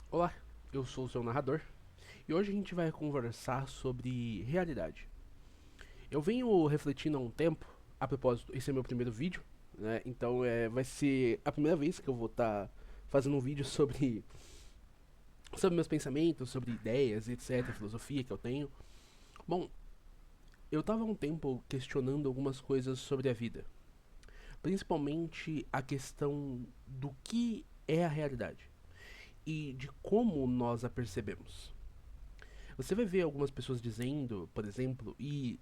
Olá, eu sou o seu narrador e hoje a gente vai conversar sobre realidade. Eu venho refletindo há um tempo, a propósito, esse é meu primeiro vídeo, né? Então vai ser a primeira vez que eu vou estar fazendo um vídeo sobre meus pensamentos, sobre ideias, etc, filosofia que eu tenho. Bom, eu estava há um tempo questionando algumas coisas sobre a vida, principalmente a questão do que é a realidade e de como nós a percebemos. Você vai ver algumas pessoas dizendo, por exemplo, e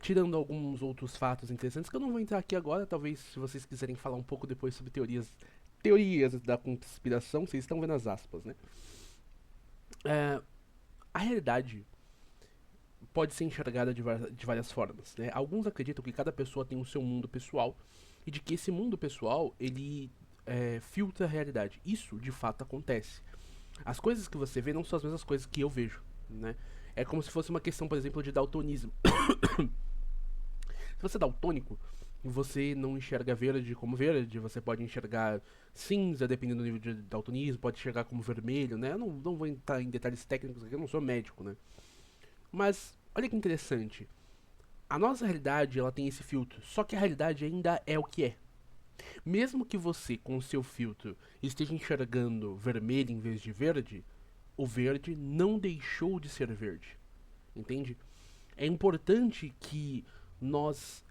tirando alguns outros fatos interessantes que eu não vou entrar aqui agora, talvez se vocês quiserem falar um pouco depois sobre teorias da conspiração, vocês estão vendo as aspas, né? É, a realidade pode ser enxergada de várias formas, né? Alguns acreditam que cada pessoa tem o seu mundo pessoal e de que esse mundo pessoal ele filtra a realidade. Isso de fato acontece. As coisas que você vê não são as mesmas coisas que eu vejo, né? É como se fosse uma questão, por exemplo, de daltonismo. Se você é daltônico, você não enxerga verde como verde, você pode enxergar cinza, dependendo do nível de daltonismo, pode enxergar como vermelho, né? Eu não vou entrar em detalhes técnicos aqui, eu não sou médico, né? Mas, olha que interessante. A nossa realidade, ela tem esse filtro, só que a realidade ainda é o que é. Mesmo que você, com o seu filtro, esteja enxergando vermelho em vez de verde, o verde não deixou de ser verde, entende? É importante que nós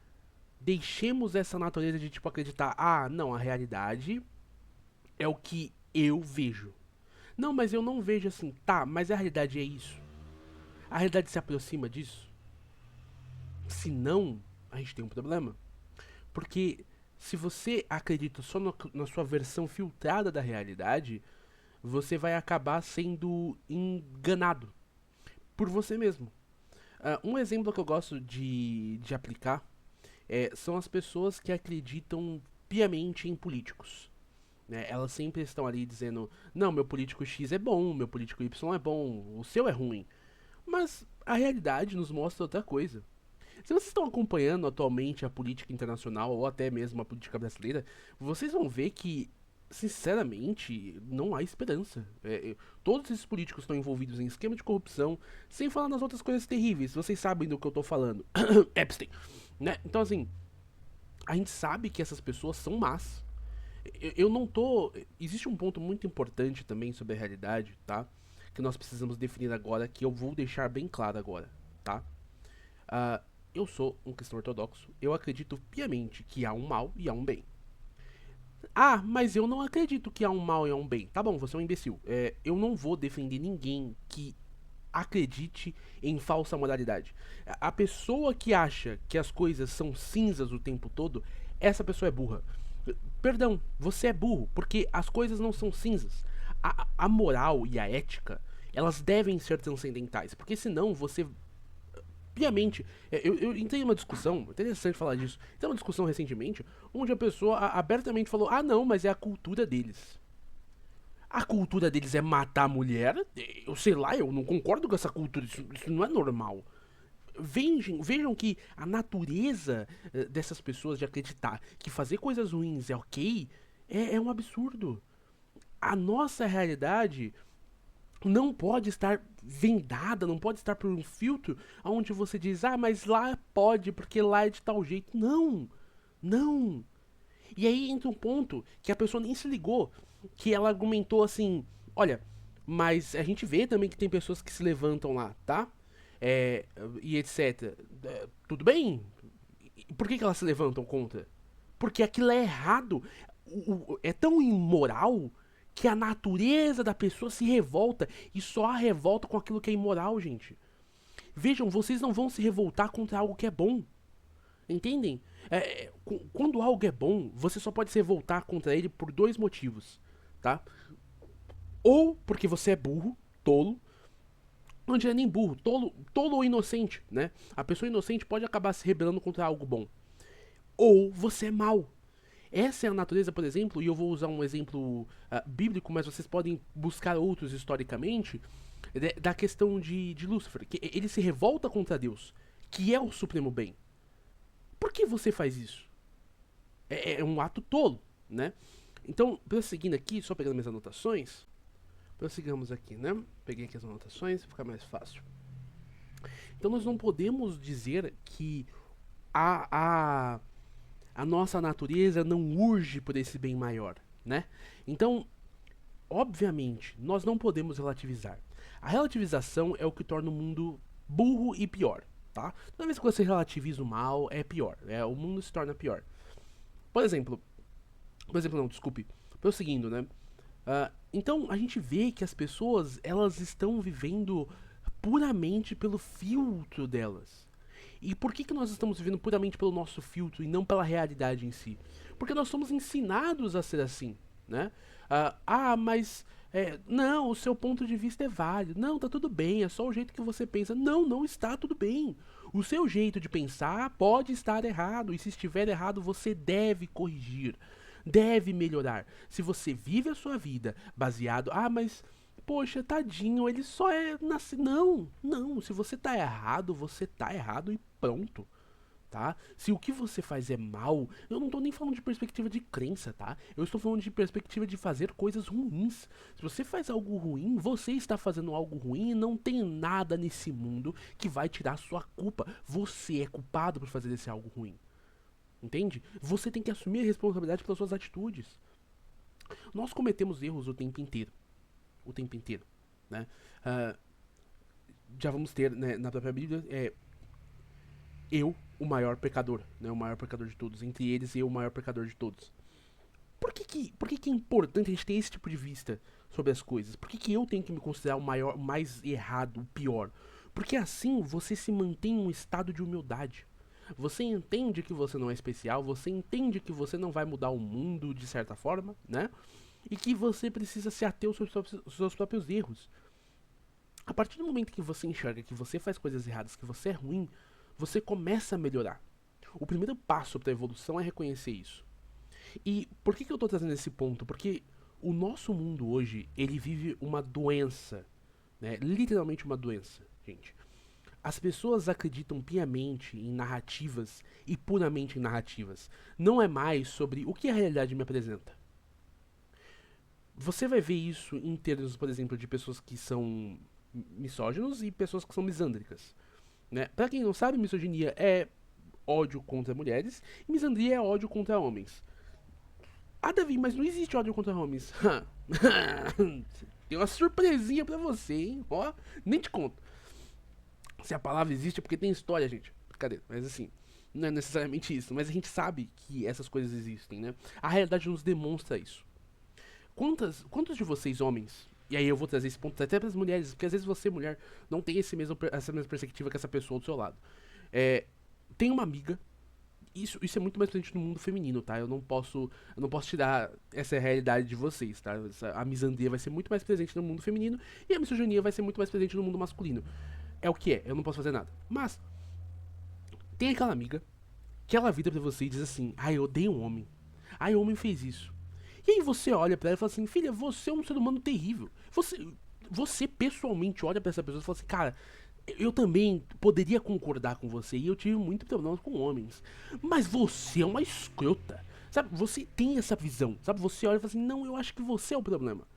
deixemos essa natureza de tipo acreditar, ah, não, a realidade é o que eu vejo. Não, mas eu não vejo assim, tá, mas a realidade é isso. A realidade se aproxima disso. Se não, a gente tem um problema. Porque se você acredita só na sua versão filtrada da realidade, você vai acabar sendo enganado por você mesmo. Um exemplo que eu gosto de aplicar são as pessoas que acreditam piamente em políticos. Né? Elas sempre estão ali dizendo: não, meu político X é bom, meu político Y é bom, o seu é ruim. Mas a realidade nos mostra outra coisa. Se vocês estão acompanhando atualmente a política internacional ou até mesmo a política brasileira, vocês vão ver que, sinceramente, não há esperança. Todos esses políticos estão envolvidos em esquema de corrupção, sem falar nas outras coisas terríveis. Vocês sabem do que eu estou falando. Epstein. Né? Então, assim, a gente sabe que essas pessoas são más. Eu não tô. Existe um ponto muito importante também sobre a realidade, tá? Que nós precisamos definir agora, que eu vou deixar bem claro agora, tá? Ah, eu sou um cristão ortodoxo, eu acredito piamente que há um mal e há um bem. Ah, mas eu não acredito que há um mal e há um bem. Tá bom, você é um imbecil. Eu não vou defender ninguém que acredite em falsa moralidade. A pessoa que acha que as coisas são cinzas o tempo todo, essa pessoa é burra. Perdão, você é burro, porque as coisas não são cinzas. A moral e a ética, elas devem ser transcendentais, porque senão você piamente. Eu entrei em uma discussão, interessante falar disso. Tem uma discussão recentemente, onde a pessoa abertamente falou: ah, não, mas é a cultura deles. A cultura deles é matar a mulher? Eu sei lá, eu não concordo com essa cultura, isso não é normal. Vejam que a natureza dessas pessoas de acreditar que fazer coisas ruins é ok é um absurdo. A nossa realidade não pode estar vendada, não pode estar por um filtro onde você diz, ah, mas lá pode, porque lá é de tal jeito. Não, não. E aí entra um ponto que a pessoa nem se ligou, que ela argumentou assim, olha, mas a gente vê também que tem pessoas que se levantam lá, tá? É, e etc. Tudo bem? E por que elas se levantam contra? Porque aquilo é errado. É tão imoral que a natureza da pessoa se revolta. E só a revolta com aquilo que é imoral, gente. Vejam, vocês não vão se revoltar contra algo que é bom. Entendem? Quando algo é bom, você só pode se revoltar contra ele por dois motivos, tá? Ou porque você é burro, tolo, não é nem burro, tolo ou inocente, né? A pessoa inocente pode acabar se rebelando contra algo bom. Ou você é mau. Essa é a natureza, por exemplo, e eu vou usar um exemplo bíblico, mas vocês podem buscar outros historicamente, da questão de Lúcifer, que ele se revolta contra Deus, que é o supremo bem. Por que você faz isso? É um ato tolo, né? Então, prosseguindo aqui, só pegando minhas anotações, Prossigamos aqui, né? Peguei aqui as anotações para ficar mais fácil. Então nós não podemos dizer que a, a nossa natureza não urge por esse bem maior, né? Então, obviamente, nós não podemos relativizar. A relativização é o que torna o mundo burro e pior, tá? Toda vez que você relativiza o mal, é pior. O mundo se torna pior. Por exemplo, não, desculpe. Prosseguindo, né? Então, a gente vê que as pessoas, elas estão vivendo puramente pelo filtro delas. E por que nós estamos vivendo puramente pelo nosso filtro e não pela realidade em si? Porque nós somos ensinados a ser assim, né? Mas não, o seu ponto de vista é válido. Não, tá tudo bem, é só o jeito que você pensa. Não, não está tudo bem. O seu jeito de pensar pode estar errado, e se estiver errado, você deve corrigir, deve melhorar. Se você vive a sua vida baseado, mas poxa, tadinho, ele só nasce. Não, não, se você tá errado e pronto. Tá? Se o que você faz é mal, eu não tô nem falando de perspectiva de crença, tá? Eu estou falando de perspectiva de fazer coisas ruins. Se você faz algo ruim, você está fazendo algo ruim e não tem nada nesse mundo que vai tirar sua culpa. Você é culpado por fazer esse algo ruim. Entende? Você tem que assumir a responsabilidade pelas suas atitudes. Nós cometemos erros o tempo inteiro. O tempo inteiro, né? Já vamos ter, né, na própria Bíblia, eu, o maior pecador, né? O maior pecador de todos. Entre eles, eu, o maior pecador de todos. Por que é importante a gente ter esse tipo de vista sobre as coisas? Por que eu tenho que me considerar o maior, o mais errado, o pior? Porque assim você se mantém em um estado de humildade. Você entende que você não é especial, você entende que você não vai mudar o mundo de certa forma, né? E que você precisa se ater aos seus próprios erros. A partir do momento que você enxerga que você faz coisas erradas, que você é ruim, você começa a melhorar. O primeiro passo para a evolução é reconhecer isso. E por que eu estou trazendo esse ponto? Porque o nosso mundo hoje, ele vive uma doença, né? Literalmente uma doença, gente. As pessoas acreditam piamente em narrativas e puramente em narrativas. Não é mais sobre o que a realidade me apresenta. Você vai ver isso em termos, por exemplo, de pessoas que são misóginos e pessoas que são misândricas. Né? Pra quem não sabe, misoginia é ódio contra mulheres e misandria é ódio contra homens. Davi, mas não existe ódio contra homens. Tem uma surpresinha pra você, hein? Ó, nem te conto. Se a palavra existe é porque tem história, gente. Cadê? Mas assim, não é necessariamente isso. Mas a gente sabe que essas coisas existem, né? A realidade nos demonstra isso. Quantos de vocês, homens, e aí eu vou trazer esse ponto até para as mulheres, porque às vezes você, mulher, não tem essa mesma perspectiva que essa pessoa do seu lado. Tem uma amiga, isso é muito mais presente no mundo feminino, tá? Eu não posso tirar essa realidade de vocês, tá? A misandria vai ser muito mais presente no mundo feminino e a misoginia vai ser muito mais presente no mundo masculino. É o que é, eu não posso fazer nada. Mas, tem aquela amiga que ela vira pra você e diz assim, eu odeio um homem. O homem fez isso. E aí você olha pra ela e fala assim, filha, você é um ser humano terrível. Você pessoalmente olha pra essa pessoa e fala assim, cara, eu também poderia concordar com você e eu tive muito problemas com homens. Mas você é uma escrota. Sabe, você tem essa visão. Sabe, você olha e fala assim, não, eu acho que você é o problema.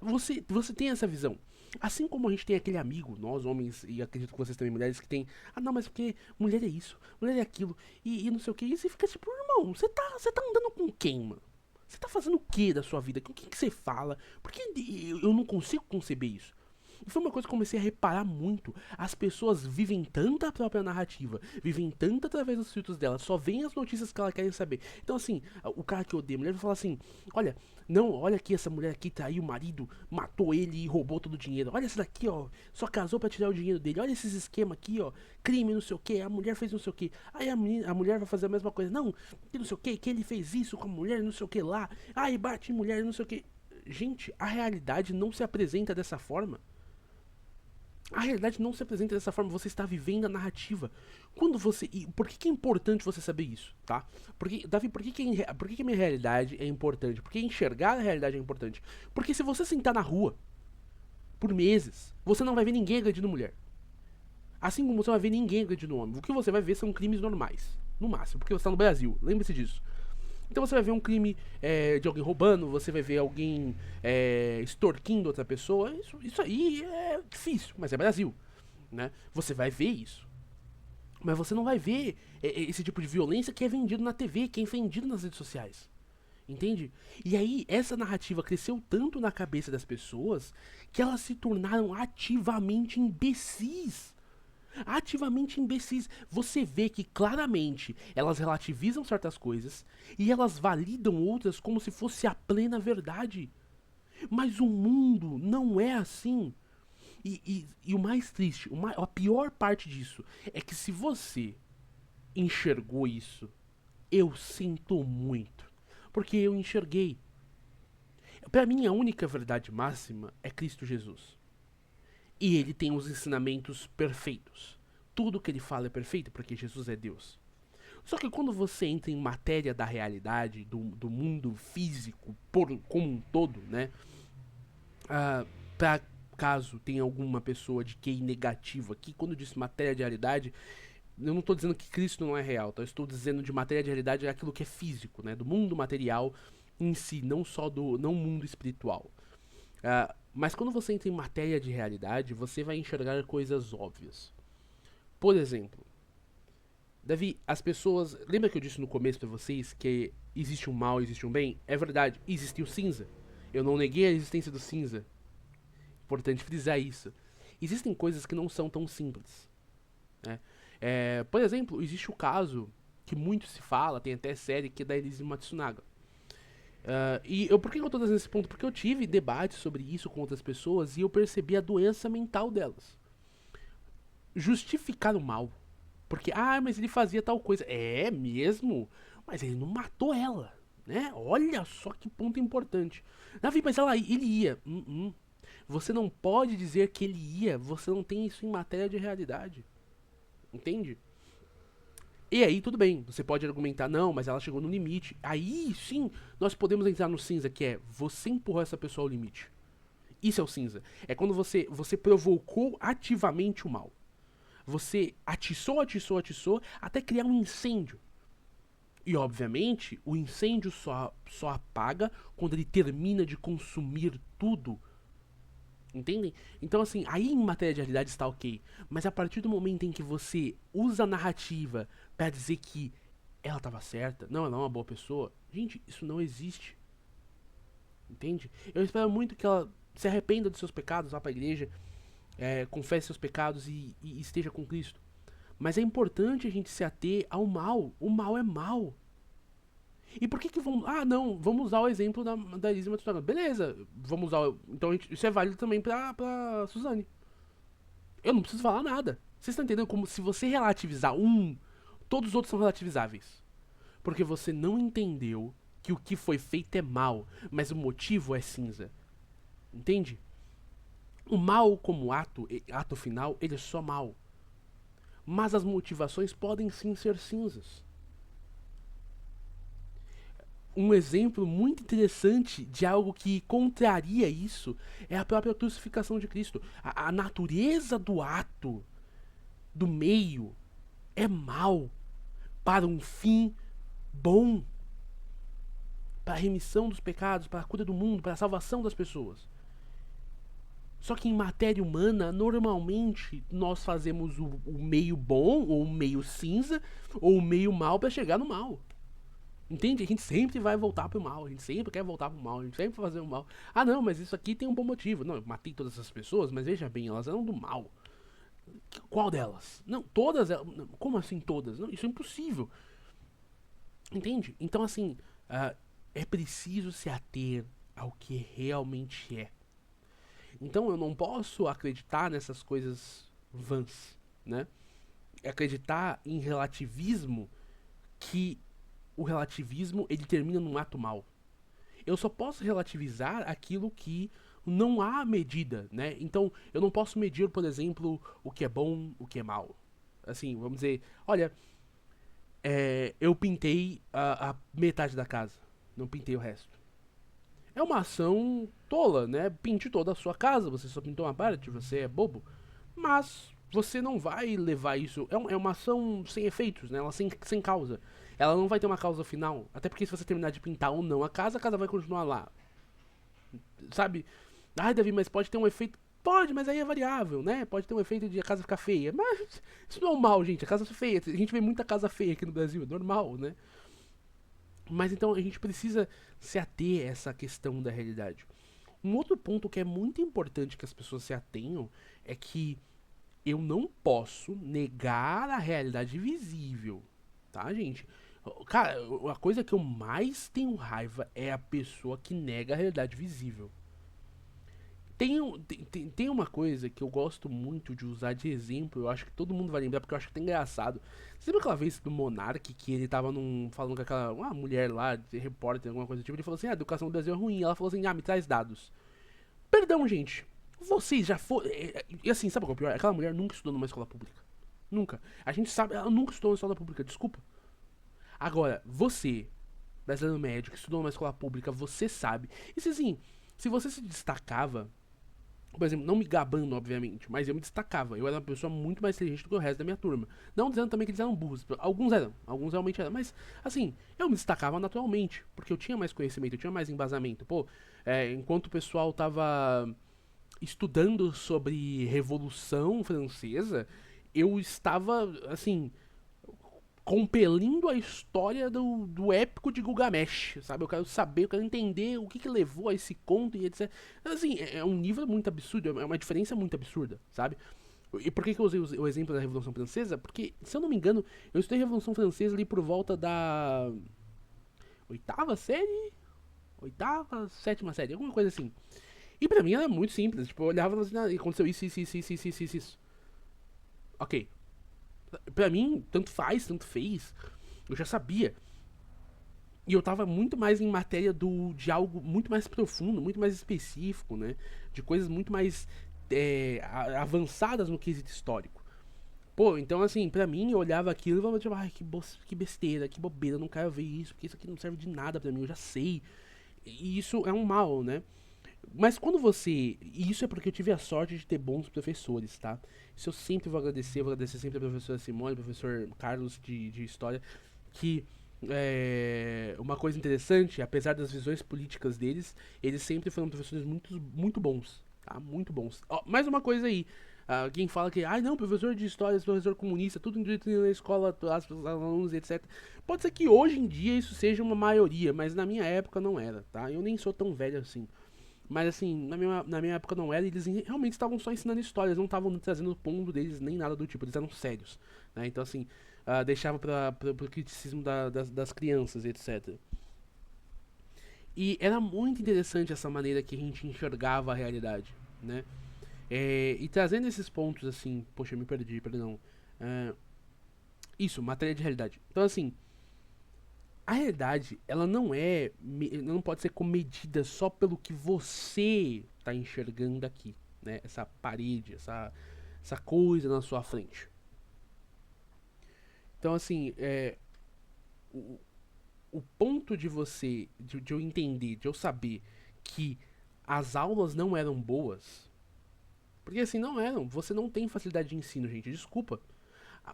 Você tem essa visão. Assim como a gente tem aquele amigo, nós homens, e acredito que vocês também mulheres, que tem, não, mas porque mulher é isso, mulher é aquilo, e não sei o que, e você fica tipo, irmão, você tá andando com quem, mano? Você tá fazendo o que da sua vida? Com quem que você fala? Porque eu não consigo conceber isso. E foi uma coisa que eu comecei a reparar muito. As pessoas vivem tanto a própria narrativa, vivem tanto através dos filtros dela, só veem as notícias que elas querem saber. Então, assim, o cara que odeia a mulher vai falar assim: olha aqui, essa mulher aqui traiu o marido, matou ele e roubou todo o dinheiro. Olha essa daqui, ó, só casou pra tirar o dinheiro dele. Olha esses esquemas aqui, ó, crime, não sei o que, a mulher fez não sei o que. Aí a mulher vai fazer a mesma coisa. Não, que não sei o que ele fez isso com a mulher, não sei o que lá. Bate em mulher, não sei o que. Gente, a realidade não se apresenta dessa forma. A realidade não se apresenta dessa forma, você está vivendo a narrativa. E por que é importante você saber isso, tá? Porque, Davi, por que a minha realidade é importante? Porque enxergar a realidade é importante. Porque se você sentar na rua por meses, você não vai ver ninguém agredindo mulher. Assim como você vai ver ninguém agredindo homem. O que você vai ver são crimes normais, no máximo, porque você está no Brasil, lembre-se disso. Então você vai ver um crime de alguém roubando, você vai ver alguém extorquindo outra pessoa. Isso aí é difícil, mas é Brasil, né? Você vai ver isso. Mas você não vai ver esse tipo de violência que é vendido na TV, que é vendido nas redes sociais. Entende? E aí, essa narrativa cresceu tanto na cabeça das pessoas que elas se tornaram ativamente imbecis. Ativamente imbecis. Você vê que claramente elas relativizam certas coisas e elas validam outras como se fosse a plena verdade. Mas o mundo não é assim. E o mais triste, a pior parte disso, é que se você enxergou isso, eu sinto muito. Porque eu enxerguei. Para mim, a única verdade máxima é Cristo Jesus. E ele tem os ensinamentos perfeitos. Tudo que ele fala é perfeito porque Jesus é Deus. Só que quando você entra em matéria da realidade, do mundo físico como um todo, né? Pra caso tenha alguma pessoa de QI negativo aqui, quando eu disse matéria de realidade, eu não estou dizendo que Cristo não é real, tá? Eu estou dizendo de matéria de realidade é aquilo que é físico, né? Do mundo material em si, não só do não mundo espiritual. Mas quando você entra em matéria de realidade, você vai enxergar coisas óbvias. Por exemplo, Davi, as pessoas. Lembra que eu disse no começo pra vocês que existe um mal, existe um bem? É verdade, existe o cinza. Eu não neguei a existência do cinza. Importante frisar isso. Existem coisas que não são tão simples, né? Por exemplo, existe o caso que muito se fala, tem até série, que é da Elise Matsunaga. Por que eu tô trazendo esse ponto? Porque eu tive debates sobre isso com outras pessoas e eu percebi a doença mental delas. Justificar o mal. Porque, mas ele fazia tal coisa. É mesmo? Mas ele não matou ela, né? Olha só que ponto importante. Davi, mas ele ia. Você não pode dizer que ele ia. Você não tem isso em matéria de realidade. Entende? E aí, tudo bem, você pode argumentar, não, mas ela chegou no limite. Aí sim, nós podemos entrar no cinza, que é você empurrou essa pessoa ao limite. Isso é o cinza. É quando você provocou ativamente o mal. Você atiçou, até criar um incêndio. E obviamente, o incêndio só apaga quando ele termina de consumir tudo. Entendem? Então, assim, aí em matéria de realidade está ok. Mas a partir do momento em que você usa a narrativa pra dizer que ela estava certa, não, ela é uma boa pessoa, gente, isso não existe. Entende? Eu espero muito que ela se arrependa dos seus pecados, vá pra igreja, confesse seus pecados e esteja com Cristo. Mas é importante a gente se ater ao mal. O mal é mal. E por que vamos. Não, vamos usar o exemplo da Elise Matsunaga. Beleza, vamos usar. Então isso é válido também pra Suzane. Eu não preciso falar nada. Vocês estão entendendo como se você relativizar todos os outros são relativizáveis. Porque você não entendeu que o que foi feito é mal, mas o motivo é cinza. Entende? O mal como ato final, ele é só mal. Mas as motivações podem sim ser cinzas. Um exemplo muito interessante de algo que contraria isso é a própria crucificação de Cristo. A natureza do ato, do meio, é mal para um fim bom, para a remissão dos pecados, para a cura do mundo, para a salvação das pessoas. Só que em matéria humana, normalmente nós fazemos o meio bom, ou o meio cinza, ou o meio mal para chegar no mal. Entende? A gente sempre vai voltar pro mal, a gente sempre quer voltar pro mal, a gente sempre vai fazer o mal. Não, mas isso aqui tem um bom motivo. Não, eu matei todas essas pessoas, mas veja bem, elas eram do mal. Qual delas? Não, todas elas. Como assim todas? Não, isso é impossível. Entende? Então, assim, é preciso se ater ao que realmente é. Então, eu não posso acreditar nessas coisas vãs, né? Acreditar em relativismo que o relativismo ele termina num ato mal. Eu só posso relativizar aquilo que não há medida, né? Então, eu não posso medir, por exemplo, o que é bom, o que é mal. Assim, vamos dizer, olha, eu pintei a metade da casa, não pintei o resto. É uma ação tola, né? Pinte toda a sua casa, você só pintou uma parte, você é bobo. Mas você não vai levar isso. É uma ação sem efeitos, né? Ela sem causa. Ela não vai ter uma causa final. Até porque se você terminar de pintar ou não a casa vai continuar lá. Sabe? Ai, Davi, mas pode ter um efeito. Pode, mas aí é variável, né? Pode ter um efeito de a casa ficar feia. Mas isso não é normal, gente. A casa é feia. A gente vê muita casa feia aqui no Brasil. É normal, né? Mas então a gente precisa se ater a essa questão da realidade. Um outro ponto que é muito importante que as pessoas se atenham é que eu não posso negar a realidade visível, tá, gente? Cara, a coisa que eu mais tenho raiva é a pessoa que nega a realidade visível. Tem uma coisa que eu gosto muito de usar de exemplo, eu acho que todo mundo vai lembrar, porque eu acho que tá engraçado. Você lembra aquela vez do Monark, que ele tava falando com aquela uma mulher lá, de repórter, alguma coisa do tipo, ele falou assim, a educação do Brasil é ruim, ela falou assim, me traz dados. Perdão, gente, vocês já foram... E assim, sabe qual é o pior? Aquela mulher nunca estudou numa escola pública. Nunca. A gente sabe, ela nunca estudou numa escola pública, desculpa. Agora, você, brasileiro médio, que estudou numa escola pública, você sabe. E se assim, se você se destacava, por exemplo, não me gabando, obviamente, mas eu me destacava. Eu era uma pessoa muito mais inteligente do que o resto da minha turma. Não dizendo também que eles eram burros. Alguns realmente eram. Mas, assim, eu me destacava naturalmente, porque eu tinha mais conhecimento, eu tinha mais embasamento. Pô, enquanto o pessoal tava estudando sobre Revolução Francesa, eu estava, assim, compelindo a história do épico de Gilgamesh, sabe? Eu quero saber, eu quero entender o que levou a esse conto e etc. Assim, é um nível muito absurdo, é uma diferença muito absurda, sabe? E por que eu usei o exemplo da Revolução Francesa? Porque, se eu não me engano, eu estudei Revolução Francesa ali por volta da oitava série? Oitava, sétima série, alguma coisa assim. E pra mim era muito simples, tipo, eu olhava assim, e aconteceu isso. Ok. Pra mim, tanto faz, tanto fez. Eu já sabia. E eu tava muito mais em matéria de algo muito mais profundo, muito mais específico, né? De coisas muito mais avançadas no quesito histórico. Pô, então assim, pra mim, eu olhava aquilo e falava, tipo, ai, que besteira, que bobeira, eu não quero ver isso, porque isso aqui não serve de nada pra mim, eu já sei. E isso é um mal, né? Mas quando você. E isso é porque eu tive a sorte de ter bons professores, tá? Isso eu sempre vou agradecer sempre a professora Simone, professor Carlos de História, que uma coisa interessante, apesar das visões políticas deles, eles sempre foram professores muito bons, tá? Muito bons. Ó, mais uma coisa aí. Quem fala que, não, professor de história, professor comunista, tudo direito na escola, os alunos, etc. Pode ser que hoje em dia isso seja uma maioria, mas na minha época não era, tá? Eu nem sou tão velho assim. Mas assim, na minha época não era, e eles realmente estavam só ensinando histórias, não estavam trazendo o ponto deles, nem nada do tipo, eles eram sérios. Né? Então assim, deixava pro criticismo das crianças, etc. E era muito interessante essa maneira que a gente enxergava a realidade, né? E trazendo esses pontos assim, poxa, eu me perdi, perdão. Isso, matéria de realidade. Então assim, a realidade, ela não pode ser comedida só pelo que você está enxergando aqui, né? Essa parede, essa coisa na sua frente. Então, assim, o, o ponto de eu entender, de eu saber que as aulas não eram boas, porque assim, não eram, você não tem facilidade de ensino, gente, desculpa.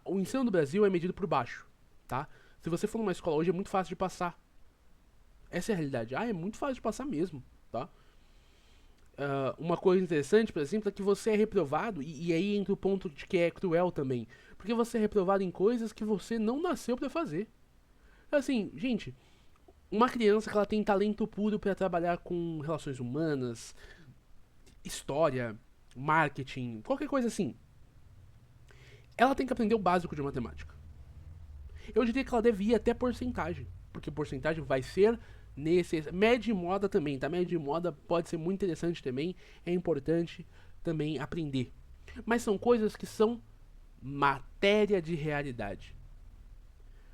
O ensino do Brasil é medido por baixo, tá? Se você for numa escola hoje, é muito fácil de passar. Essa é a realidade. É muito fácil de passar mesmo, tá? Uma coisa interessante, por exemplo, é que você é reprovado, e aí entra o ponto de que é cruel também. Porque você é reprovado em coisas que você não nasceu pra fazer. Assim, gente, uma criança que ela tem talento puro pra trabalhar com relações humanas, história, marketing, qualquer coisa assim, ela tem que aprender o básico de matemática. Eu diria que ela devia até porcentagem, porque porcentagem vai ser necessária. Média e moda também, tá? Média e moda pode ser muito interessante também, é importante também aprender. Mas são coisas que são matéria de realidade.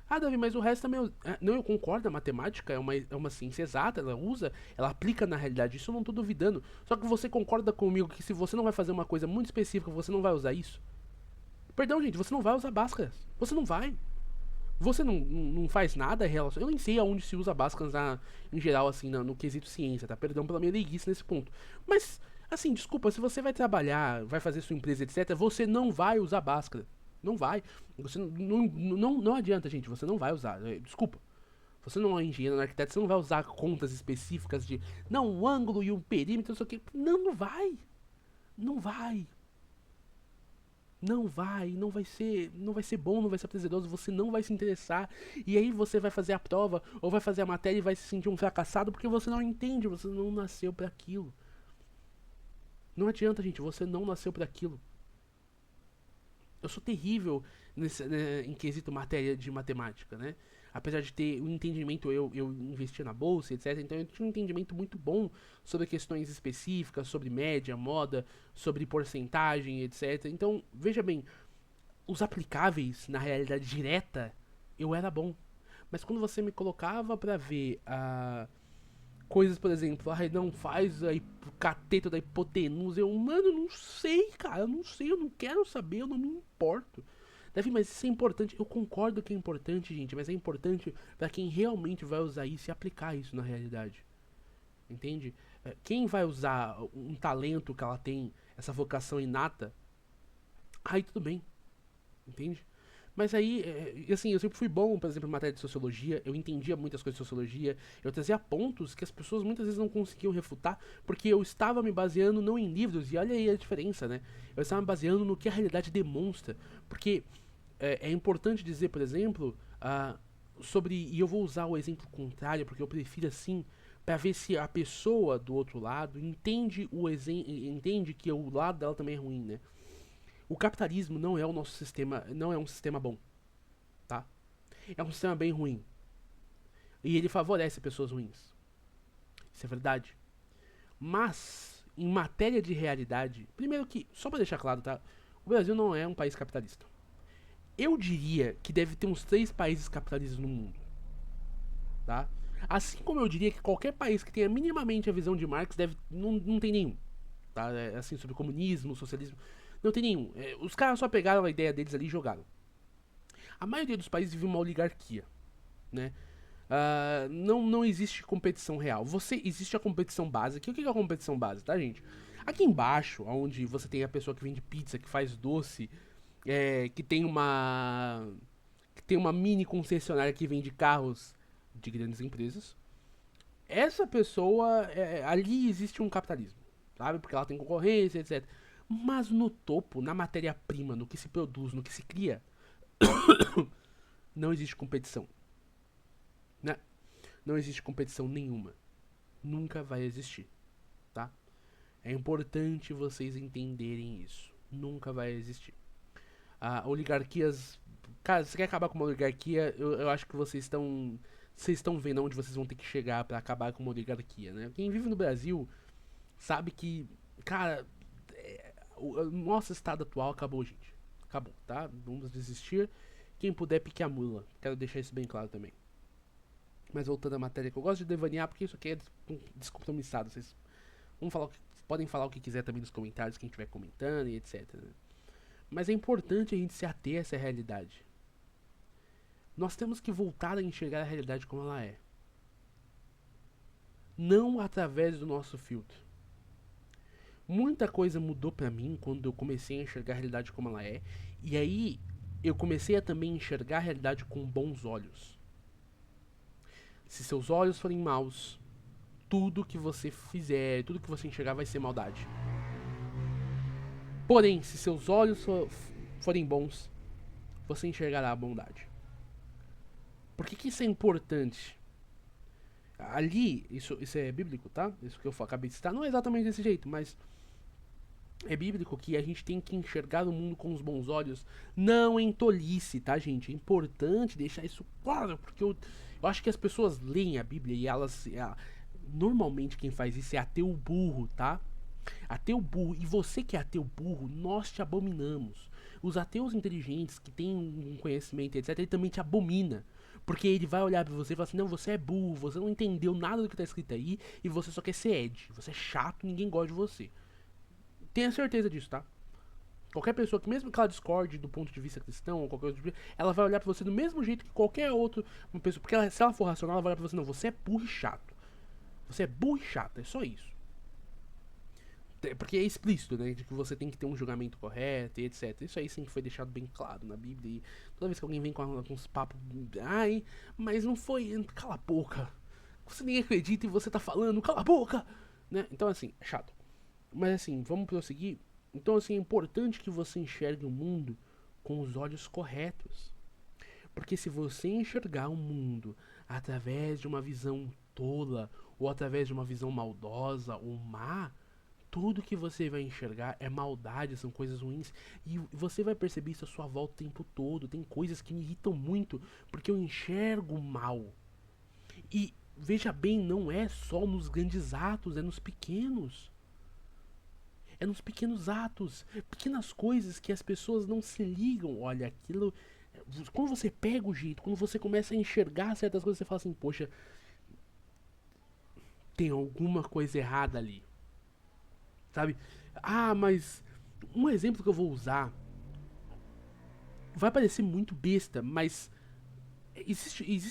Davi, mas o resto também. Não, eu concordo, a matemática é uma ciência exata, ela aplica na realidade, isso eu não tô duvidando. Só que você concorda comigo que se você não vai fazer uma coisa muito específica, você não vai usar isso? Perdão, gente, você não vai usar Bhaskaras. Você não vai. Você não faz nada em relação. Eu nem sei aonde se usa Bhaskaras em geral, assim, no quesito ciência, tá? Perdão pela minha leiguice nesse ponto. Mas, assim, desculpa, se você vai trabalhar, vai fazer sua empresa, etc., você não vai usar Bhaskara. Não vai. Você não adianta, gente. Você não vai usar. Desculpa. Você não é engenheiro, não é arquiteto, você não vai usar contas específicas de não, um ângulo e um perímetro, não sei o que. Não vai. Não vai. Não vai ser bom, não vai ser prazeroso, você não vai se interessar. E aí você vai fazer a prova ou vai fazer a matéria e vai se sentir um fracassado porque você não entende, você não nasceu para aquilo. Não adianta, gente, você não nasceu para aquilo. Eu sou terrível em quesito matéria de matemática, né? Apesar de ter um entendimento, eu investi na bolsa, etc. Então eu tinha um entendimento muito bom sobre questões específicas, sobre média, moda, sobre porcentagem, etc. Então, veja bem, os aplicáveis na realidade direta, eu era bom. Mas quando você me colocava pra ver coisas, por exemplo, não faz aí cateto da hipotenusa, mano, eu não sei, cara, eu não sei, eu não quero saber, eu não me importo. Davi, mas isso é importante. Eu concordo que é importante, gente, mas é importante pra quem realmente vai usar isso e aplicar isso na realidade. Entende? Quem vai usar um talento que ela tem, essa vocação inata, aí tudo bem. Entende? Mas aí, assim, eu sempre fui bom, por exemplo, em matéria de sociologia, eu entendia muitas coisas de sociologia, eu trazia pontos que as pessoas muitas vezes não conseguiam refutar, porque eu estava me baseando não em livros, e olha aí a diferença, né? Eu estava me baseando no que a realidade demonstra, porque é importante dizer, por exemplo, sobre. E eu vou usar o exemplo contrário, porque eu prefiro assim, para ver se a pessoa do outro lado entende que o lado dela também é ruim, né? O capitalismo não é o nosso sistema, não é um sistema bom, tá? É um sistema bem ruim. E ele favorece pessoas ruins. Isso é verdade. Mas, em matéria de realidade, primeiro que, só para deixar claro, tá? O Brasil não é um país capitalista. Eu diria que deve ter uns 3 países capitalistas no mundo, tá? Assim como eu diria que qualquer país que tenha minimamente a visão de Marx não tem nenhum, tá? Assim, sobre comunismo, socialismo, não tem nenhum. Os caras só pegaram a ideia deles ali e jogaram. A maioria dos países vive uma oligarquia, né? Não existe competição real. Existe a competição básica. E o que é a competição básica, tá, gente? Aqui embaixo, onde você tem a pessoa que vende pizza, que faz doce, que tem uma mini concessionária que vende carros de grandes empresas. Essa pessoa, ali existe um capitalismo, sabe? Porque ela tem concorrência, etc. Mas no topo, na matéria-prima, no que se produz, no que se cria, não existe competição, né? Não existe competição nenhuma. Nunca vai existir, tá? É importante vocês entenderem isso. Nunca vai existir. Oligarquias. Cara, se você quer acabar com uma oligarquia, eu acho que vocês estão vendo onde vocês vão ter que chegar pra acabar com uma oligarquia, né? Quem vive no Brasil sabe que, cara, o nosso estado atual acabou, gente. Acabou, tá? Vamos desistir. Quem puder, pique a mula. Quero deixar isso bem claro também. Mas voltando à matéria, que eu gosto de devanear porque isso aqui é descompromissado. Vocês podem falar o que quiser também nos comentários, quem estiver comentando e etc. Né? Mas é importante a gente se ater a essa realidade. Nós temos que voltar a enxergar a realidade como ela é. Não através do nosso filtro. Muita coisa mudou pra mim quando eu comecei a enxergar a realidade como ela é. E aí eu comecei a também enxergar a realidade com bons olhos. Se seus olhos forem maus, tudo que você fizer, tudo que você enxergar vai ser maldade. Porém, se seus olhos forem bons, você enxergará a bondade. Por que isso é importante? Ali, isso é bíblico, tá? Isso que eu acabei de citar não é exatamente desse jeito, mas é bíblico que a gente tem que enxergar o mundo com os bons olhos, não em tolice, tá, gente? É importante deixar isso claro, porque eu acho que as pessoas leem a Bíblia e normalmente quem faz isso é ateu burro, tá? Ateu burro, e você que é ateu burro, nós te abominamos. Os ateus inteligentes, que têm um conhecimento, etc., ele também te abomina. Porque ele vai olhar pra você e falar assim, não, você é burro, você não entendeu nada do que tá escrito aí, e você só quer ser Ed. Você é chato, ninguém gosta de você. Tenha certeza disso, tá? Qualquer pessoa que, mesmo que ela discorde do ponto de vista cristão, ou qualquer outro, ela vai olhar pra você do mesmo jeito que qualquer outro uma pessoa. Porque se ela for racional, ela vai olhar pra você, não, você é burro e chato. Você é burro e chato, é só isso. Porque é explícito, né? De que você tem que ter um julgamento correto e etc. Isso aí sempre foi deixado bem claro na Bíblia. E toda vez que alguém vem com uns papos. Ai, mas não foi. Cala a boca. Você nem acredita e você tá falando, cala a boca! Né? Então, assim, é chato. Mas, assim, vamos prosseguir. Então, assim, é importante que você enxergue o mundo com os olhos corretos. Porque se você enxergar o mundo através de uma visão tola ou através de uma visão maldosa ou má, tudo que você vai enxergar é maldade, são coisas ruins. E você vai perceber isso à sua volta o tempo todo. Tem coisas que me irritam muito, porque eu enxergo mal. E veja bem, não é só nos grandes atos, é nos pequenos. É nos pequenos atos, pequenas coisas que as pessoas não se ligam. Olha, aquilo. Quando você pega o jeito, quando você começa a enxergar certas coisas, você fala assim: poxa, tem alguma coisa errada ali. Sabe? Ah, mas um exemplo que eu vou usar vai parecer muito besta, mas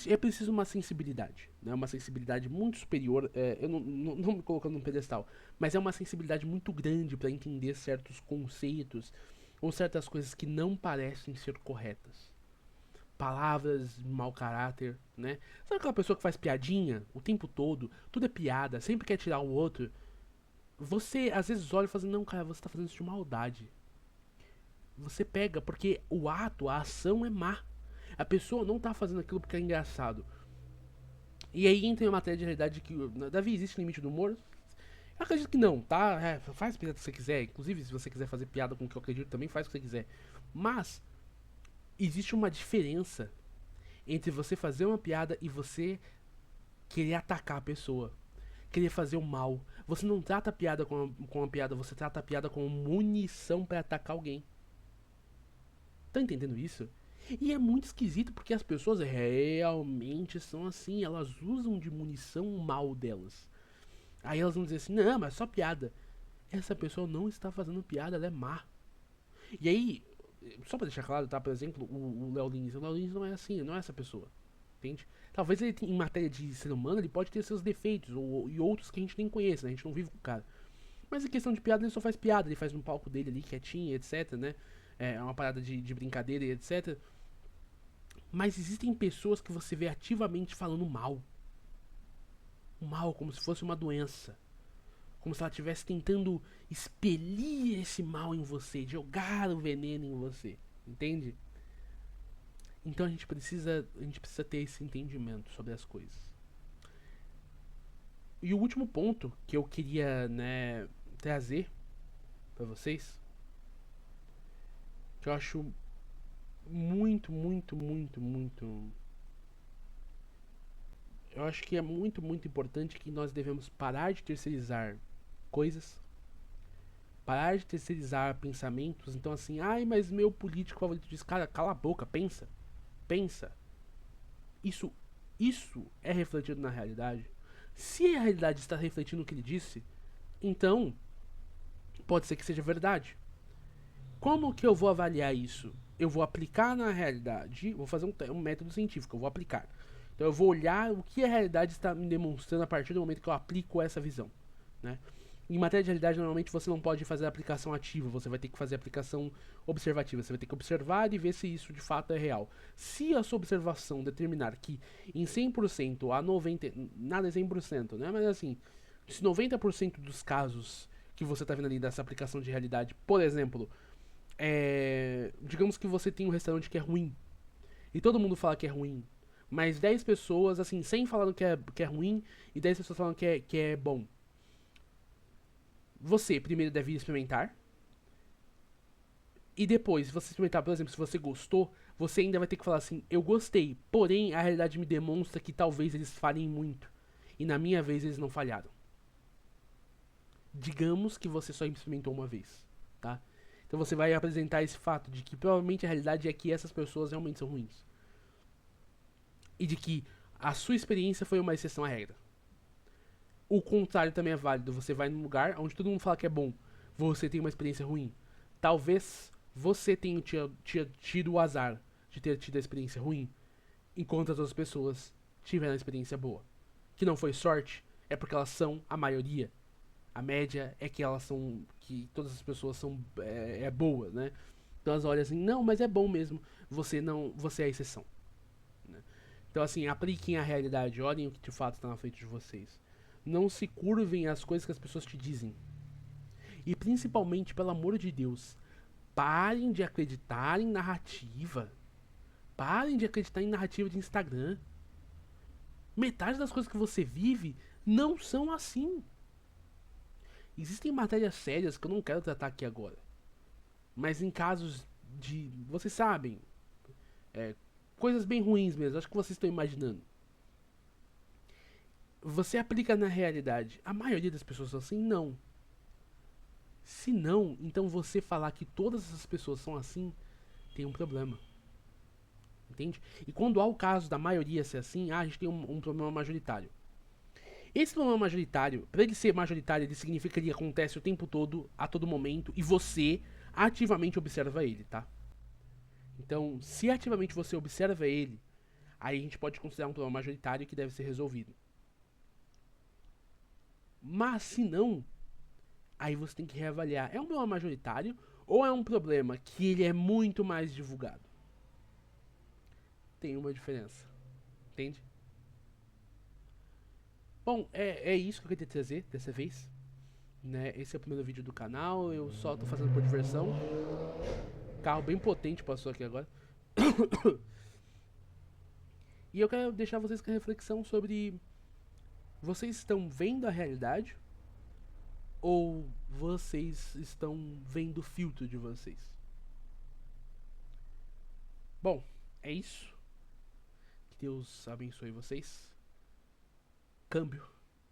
é preciso uma sensibilidade, né? Uma sensibilidade muito superior. Eu não me colocando num pedestal, mas é uma sensibilidade muito grande para entender certos conceitos ou certas coisas que não parecem ser corretas. Palavras de mau caráter, né? Sabe aquela pessoa que faz piadinha o tempo todo? Tudo é piada, sempre quer tirar o outro. Você às vezes olha e fala assim, não, cara, você tá fazendo isso de maldade. Você pega porque o ato, a ação é má. A pessoa não tá fazendo aquilo porque é engraçado. E aí entra em uma matéria de realidade que, Davi, existe limite do humor? Eu acredito que não, tá? Faz a piada que você quiser. Inclusive, se você quiser fazer piada com o que eu acredito, também faz o que você quiser. Mas, existe uma diferença entre você fazer uma piada e você querer atacar a pessoa. Querer fazer o mal. Você não trata a piada com a piada, você trata a piada como munição para atacar alguém. Tá entendendo isso? E é muito esquisito porque as pessoas realmente são assim, elas usam de munição o mal delas. Aí elas vão dizer assim, não, mas é só piada. Essa pessoa não está fazendo piada, ela é má. E aí, só pra deixar claro, tá? Por exemplo, o Léo Lins. O Léo Lins não é assim, não é essa pessoa. Entende? Talvez ele, em matéria de ser humano, ele pode ter seus defeitos, e outros que a gente nem conhece, né? A gente não vive com o cara. Mas em questão de piada, ele só faz piada, ele faz no palco dele ali, quietinho, etc, né? É uma parada de brincadeira e etc. Mas existem pessoas que você vê ativamente falando mal. O mal como se fosse uma doença. Como se ela estivesse tentando expelir esse mal em você, jogar o veneno em você. Entende? Então a gente precisa ter esse entendimento sobre as coisas. E o último ponto que eu queria, né, trazer para vocês, que eu acho muito, muito, muito, muito. Eu acho que é muito, muito importante que nós devemos parar de terceirizar coisas, parar de terceirizar pensamentos. Então, assim, ai, mas meu político favorito diz, cara, cala a boca, pensa, pensa. Isso, isso é refletido na realidade. Se a realidade está refletindo o que ele disse, então pode ser que seja verdade. Como que eu vou avaliar isso? Eu vou aplicar na realidade, vou fazer um método científico, eu vou aplicar. Então eu vou olhar o que a realidade está me demonstrando a partir do momento que eu aplico essa visão, né? Em matéria de realidade, normalmente você não pode fazer a aplicação ativa, você vai ter que fazer a aplicação observativa, você vai ter que observar e ver se isso de fato é real. Se a sua observação determinar que em 100% a 90%, nada é 100%, né? Mas assim, se 90% dos casos que você está vendo ali dessa aplicação de realidade, por exemplo, digamos que você tem um restaurante que é ruim, e todo mundo fala que é ruim, mas 10 pessoas, assim, 100 falando que é ruim e 10 pessoas falando que é bom. Você primeiro deve experimentar. E depois, se você experimentar, por exemplo, se você gostou, você ainda vai ter que falar assim: eu gostei, porém a realidade me demonstra que talvez eles falhem muito. E na minha vez eles não falharam. Digamos que você só experimentou uma vez, tá? Então você vai apresentar esse fato de que provavelmente a realidade é que essas pessoas realmente são ruins. E de que a sua experiência foi uma exceção à regra. O contrário também é válido. Você vai num lugar onde todo mundo fala que é bom, você tem uma experiência ruim. Talvez você tenha tido o azar de ter tido a experiência ruim, enquanto as outras pessoas tiveram a experiência boa. Que não foi sorte, é porque elas são a maioria. A média é que elas são. Que todas as pessoas são boas, né? Então elas olham assim, não, mas é bom mesmo. Você não. Você é a exceção. Né? Então assim, apliquem a realidade, olhem o que de fato está na frente de vocês. Não se curvem às coisas que as pessoas te dizem. E principalmente, pelo amor de Deus, parem de acreditar em narrativa. Parem de acreditar em narrativa de Instagram. Metade das coisas que você vive não são assim. Existem matérias sérias que eu não quero tratar aqui agora. Mas em casos de. Vocês sabem. é, Coisas bem ruins mesmo. Acho que vocês estão imaginando. Você aplica na realidade. A maioria das pessoas são assim? Não. Se não, então você falar que todas essas pessoas são assim, tem um problema. Entende? E quando há o caso da maioria ser assim, a gente tem um problema majoritário. Esse problema majoritário, para ele ser majoritário, ele significa que ele acontece o tempo todo, a todo momento, e você ativamente observa ele, tá? Então, se ativamente você observa ele, aí a gente pode considerar um problema majoritário que deve ser resolvido. Mas se não, aí você tem que reavaliar. É um problema majoritário ou é um problema que ele é muito mais divulgado? Tem uma diferença, entende? Bom, é isso que eu queria trazer dessa vez. Né? Esse é o primeiro vídeo do canal, eu só tô fazendo por diversão. Carro bem potente passou aqui agora. E eu quero deixar vocês com a reflexão sobre: vocês estão vendo a realidade ou vocês estão vendo o filtro de vocês? Bom, é isso. Que Deus abençoe vocês. Câmbio.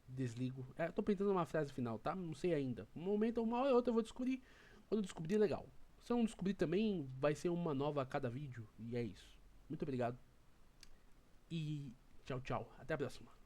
Desligo. Tô pensando numa frase final, tá? Não sei ainda. Um momento, uma hora ou outra eu vou descobrir. Quando eu descobrir, legal. Se eu não descobrir também, vai ser uma nova a cada vídeo. E é isso. Muito obrigado. E tchau, tchau. Até a próxima.